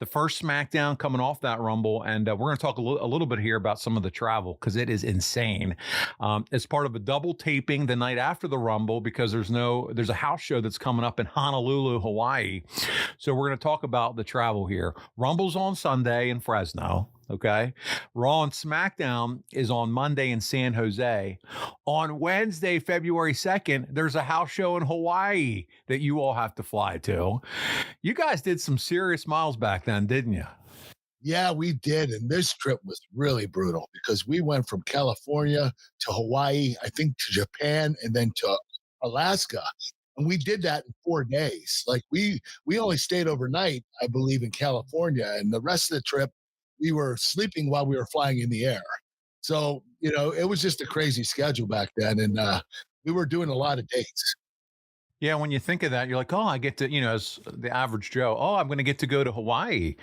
the first SmackDown coming off that Rumble, and we're going to talk a little bit here about some of the travel because it is insane. It's part of a double taping the night after the Rumble because there's a house show that's coming up in Honolulu, Hawaii. So we're going to talk about the travel here. Rumble's on Sunday in Fresno. Okay. Raw and SmackDown is on Monday in San Jose. On Wednesday, February 2nd, there's a house show in Hawaii that you all have to fly to. You guys did some serious miles back then, didn't you? Yeah, we did. And this trip was really brutal because we went from California to Hawaii, I think to Japan, and then to Alaska. And we did that in 4 days. Like we only stayed overnight, I believe, in California. And the rest of the trip, we were sleeping while we were flying in the air. So, it was just a crazy schedule back then. And we were doing a lot of dates. Yeah, when you think of that, you're like, oh, I get to, as the average Joe, oh, I'm going to get to go to Hawaii.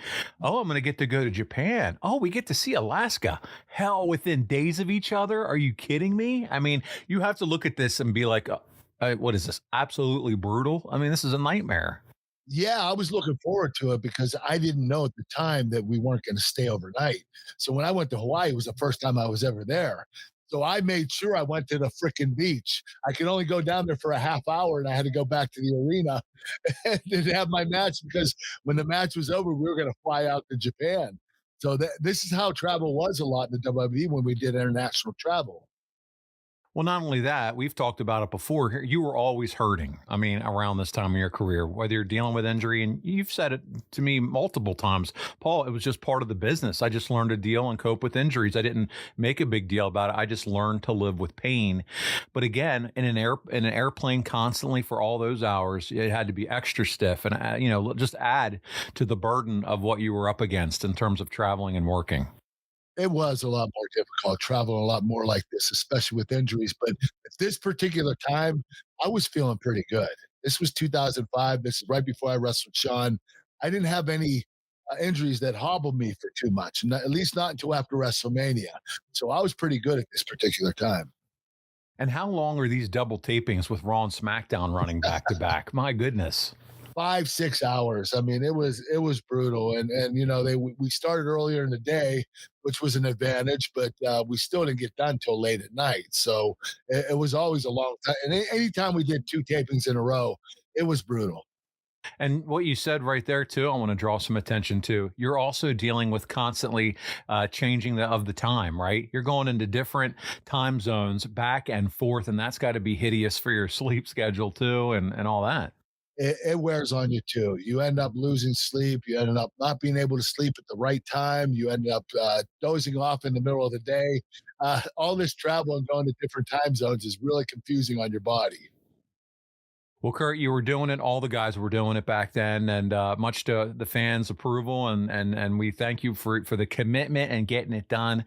Oh, I'm going to get to go to Japan. Oh, we get to see Alaska. Hell, within days of each other. Are you kidding me? I mean, you have to look at this and be like, what is this? Absolutely brutal. I mean, this is a nightmare. Yeah, I was looking forward to it because I didn't know at the time that we weren't going to stay overnight. So when I went to Hawaii, it was the first time I was ever there. So I made sure I went to the freaking beach. I could only go down there for a half hour, and I had to go back to the arena and then have my match because when the match was over, we were going to fly out to Japan. So this is how travel was a lot in the WWE when we did international travel. Well, not only that, we've talked about it before. You were always hurting. I mean, around this time of your career, whether you're dealing with injury, and you've said it to me multiple times, Paul, it was just part of the business. I just learned to deal and cope with injuries. I didn't make a big deal about it. I just learned to live with pain. But again, in an airplane constantly for all those hours, it had to be extra stiff and, just add to the burden of what you were up against in terms of traveling and working. It was a lot more difficult, traveling a lot more like this, especially with injuries. But at this particular time, I was feeling pretty good. This was 2005. This is right before I wrestled Sean. I didn't have any injuries that hobbled me for too much, at least not until after WrestleMania. So I was pretty good at this particular time. And how long are these double tapings with Raw and SmackDown running back to back? My goodness. 5 6 hours. I mean, it was brutal, and we started earlier in the day, which was an advantage, but we still didn't get done till late at night. So it was always a long time. And anytime we did two tapings in a row, it was brutal. And what you said right there too, I want to draw some attention to. You're also dealing with constantly changing the time, right? You're going into different time zones, back and forth, and that's got to be hideous for your sleep schedule too, and all that. It wears on you too. You end up losing sleep. You ended up not being able to sleep at the right time. You ended up dozing off in the middle of the day. All this travel and going to different time zones is really confusing on your body. Well, Kurt, you were doing it. All the guys were doing it back then, and much to the fans' approval, and we thank you for the commitment and getting it done.